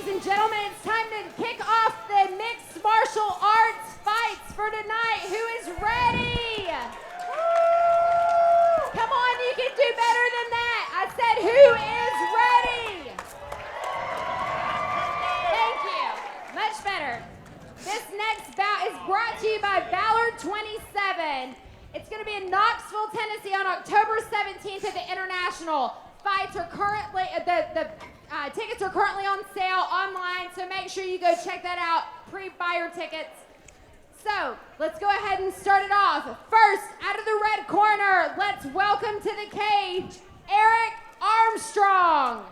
ladies and gentlemen, it's time to kick off the mixed martial arts fights for tonight. Who is ready? Come on, you can do better than that. I said, who is ready? Thank you. Much better. This next bout is brought to you by Valor 27. It's going to be in Knoxville, Tennessee on October 17th at the International. Fights are currently, the tickets are currently on sale online, so make sure you go check that out. Pre-buy your tickets. So let's go ahead and start it off. First, out of the red corner, let's welcome to the cage, Eric Armstrong.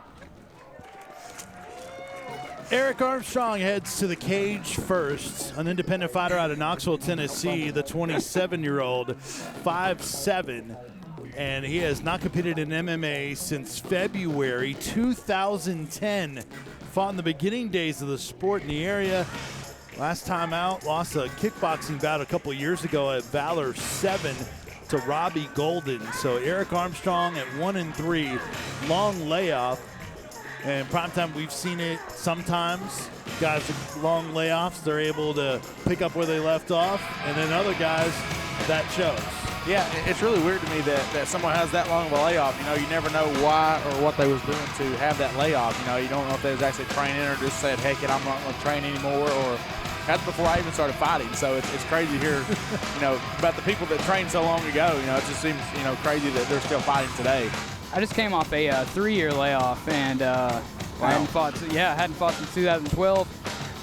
Eric Armstrong heads to the cage first, an independent fighter out of Knoxville, Tennessee, the 27-year-old, 5'7", and he has not competed in MMA since February 2010. Fought in the beginning days of the sport in the area. Last time out, lost a kickboxing bout a couple years ago at Valor 7 to Robbie Golden. So Eric Armstrong at 1-3, long layoff. And primetime, we've seen it sometimes. Guys with long layoffs, they're able to pick up where they left off. And then other guys, that shows. Yeah, it's really weird to me that someone has that long of a layoff. You know, you never know why or what they was doing to have that layoff. You know, you don't know if they was actually training or just said, heck it, I'm not going to train anymore. Or that's before I even started fighting. So it's crazy to hear, you know, about the people that trained so long ago. You know, it just seems, you know, crazy that they're still fighting today. I just came off a 3-year layoff, and I hadn't fought since 2012.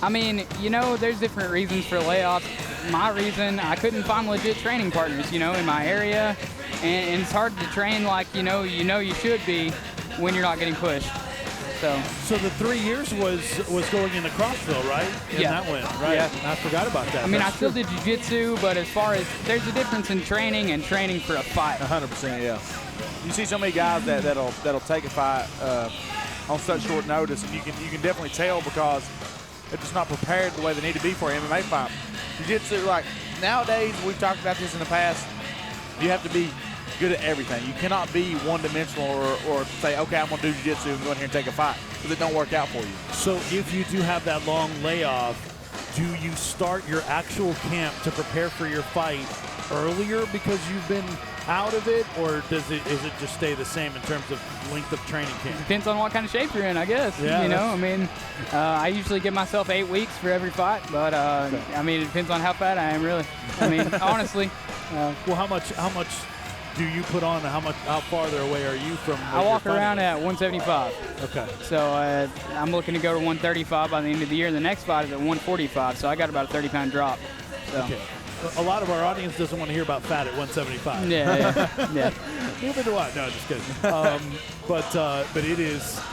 I mean, you know, there's different reasons for layoffs. My reason, I couldn't find legit training partners, you know, in my area, and it's hard to train like you should be when you're not getting pushed. So the 3 years was going into Crossville, right? And yeah. that went, right? Yeah. I forgot about that. I mean, That's I still true. did jiu-jitsu, but as far as there's a difference in training and training for a fight. 100%, yeah. You see so many guys that'll take a fight on such short notice, and you can definitely tell because they're just not prepared the way they need to be for an MMA fight. Jiu-jitsu, like nowadays, we've talked about this in the past, you have to be good at everything. You cannot be one-dimensional or say, okay, I'm going to do jiu-jitsu and go in here and take a fight, because it don't work out for you. So if you do have that long layoff, do you start your actual camp to prepare for your fight earlier because you've been out of it, or is it just stay the same in terms of length of training camp? Depends on what kind of shape you're in, I guess. Yeah, you know, I mean, I usually give myself 8 weeks for every fight, but I mean, it depends on how fat I am, really. I mean, honestly. Well, how much do you put on? How farther away are you from? I walk around at 175. Okay. So I'm looking to go to 135 by the end of the year. The next fight is at 145, so I got about a 30-pound drop. So. Okay. A lot of our audience doesn't want to hear about fat at 175. Yeah. Neither do I. No, just kidding. But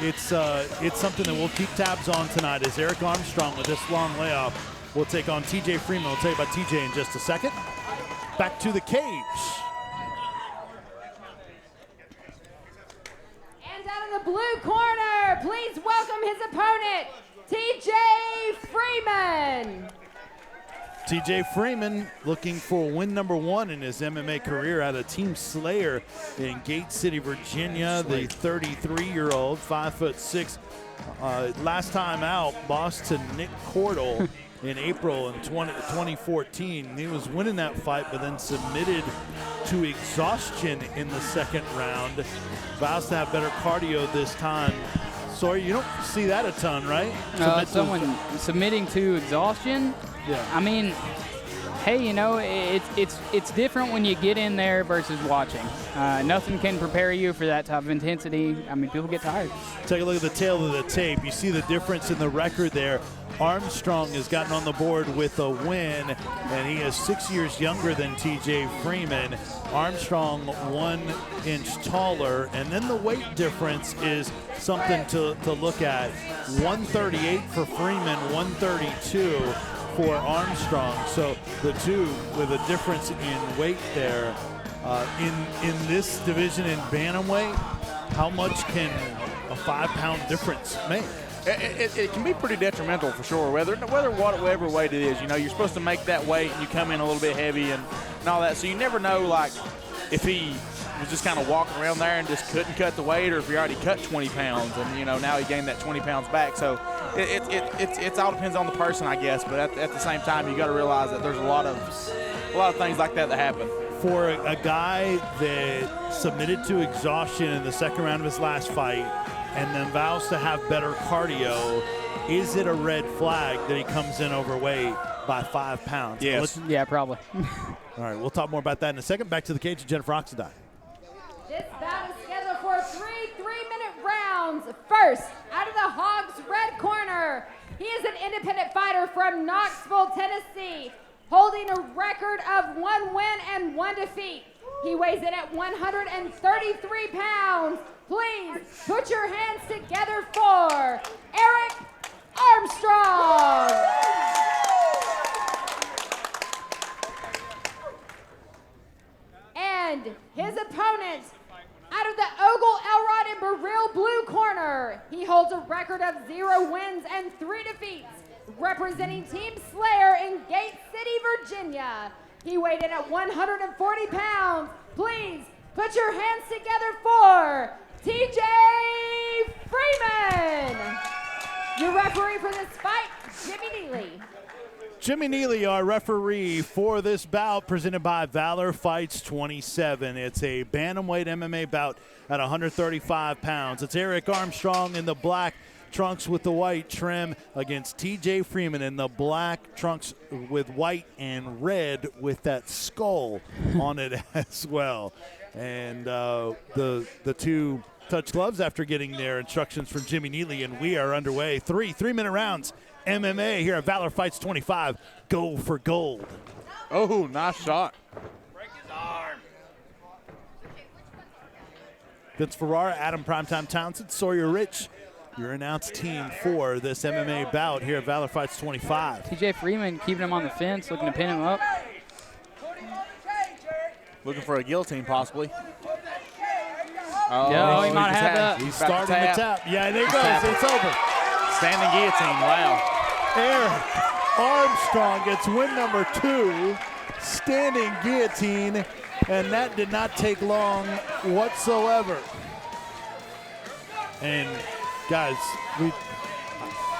it's something that we'll keep tabs on tonight. As Eric Armstrong with this long layoff will take on TJ Freeman. We'll tell you about TJ in just a second. Back to the cage. And out of the blue corner, please welcome his opponent, TJ Freeman. TJ Freeman looking for win number 1 in his MMA career out of Team Slayer in Gate City, Virginia. The 33-year-old, 5'6". Last time out, lost to Nick Cordell in April in 2014. He was winning that fight, but then submitted to exhaustion in the second round. Vows to have better cardio this time. Sorry, you don't see that a ton, right? Someone submitting to exhaustion. Yeah. I mean, hey, you know, it's different when you get in there versus watching. Nothing can prepare you for that type of intensity. I mean, people get tired. Take a look at the tail of the tape. You see the difference in the record there. Armstrong has gotten on the board with a win, and he is 6 years younger than TJ Freeman. Armstrong 1 inch taller, and then the weight difference is something to look at. 138 for Freeman, 132 for Armstrong. So the two with a difference in weight there. In this division in bantamweight, how much can a 5-pound difference make? It can be pretty detrimental for sure, whatever weight it is. You know, you're supposed to make that weight and you come in a little bit heavy and all that. So you never know, like, if he was just kind of walking around there and just couldn't cut the weight, or if he already cut 20 pounds and, you know, now he gained that 20 pounds back. So it all depends on the person, I guess. But at the same time, you got to realize that there's a lot of things like that happen. For a guy that submitted to exhaustion in the second round of his last fight and then vows to have better cardio, is it a red flag that he comes in overweight by 5 pounds? Yes. Yeah, probably. All right, we'll talk more about that in a second. Back to the cage of Jennifer Oxendine. This bout is scheduled for 3 3-minute rounds. First, out of the Hogs red corner, he is an independent fighter from Knoxville, Tennessee, holding a record of 1 win and 1 defeat. He weighs in at 133 pounds. Please put your hands together for Eric Armstrong. And his opponent, out of the Ogle, Elrod, and Burrell blue corner, he holds a record of 0 wins and 3 defeats, representing Team Slayer in Gate City, Virginia. He weighed in at 140 pounds. Please put your hands together for TJ Freeman. Your referee for this fight, Jimmy Neely. Jimmy Neely, our referee for this bout, presented by Valor Fights 27. It's a bantamweight MMA bout at 135 pounds. It's Eric Armstrong in the black trunks with the white trim against TJ Freeman in the black trunks with white and red with that skull on it as well. And the two touch gloves after getting their instructions from Jimmy Neely, and we are underway. 3-minute rounds. MMA here at Valor Fights 25. Go for gold. Oh, nice shot. Break his arm. Vince Ferrara, Adam Primetime Townsend, Sawyer Rich, your announced team for this MMA bout here at Valor Fights 25. TJ Freeman keeping him on the fence, looking to pin him up. Looking for a guillotine, possibly. Yeah, he might have that. He's starting to tap. Yeah, there it goes. It's over. Standing guillotine, wow. Eric Armstrong gets win number 2, standing guillotine, and that did not take long whatsoever. And guys,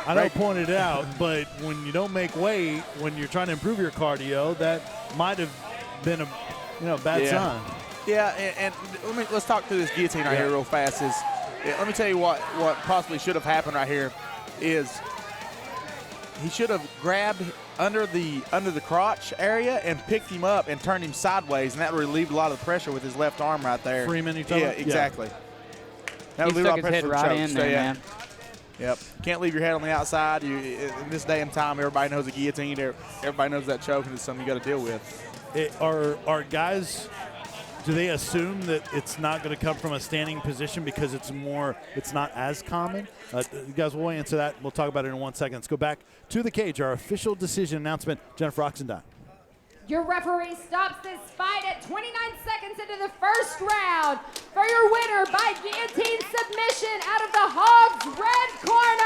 I know pointed it out, but when you don't make weight, when you're trying to improve your cardio, that might have been a bad sign. Yeah, and let's talk through this guillotine right here real fast. Let me tell you what possibly should have happened right here is he should have grabbed under the crotch area and picked him up and turned him sideways, and that relieved a lot of the pressure with his left arm right there. Freeman, you talking about? Exactly. That He relieved a lot stuck of his pressure head for the right choke. in there, man. Yep. Can't leave your head on the outside. In this day and time, everybody knows a guillotine. Everybody knows that choke, and it's something you got to deal with. Are guys, do they assume that it's not going to come from a standing position because it's not as common? You guys will answer that. We'll talk about it in 1 second. Let's go back to the cage. Our official decision announcement, Jennifer Oxendine. Your referee stops this fight at 29 seconds into the first round for your winner by guillotine submission out of the Hogs red corner.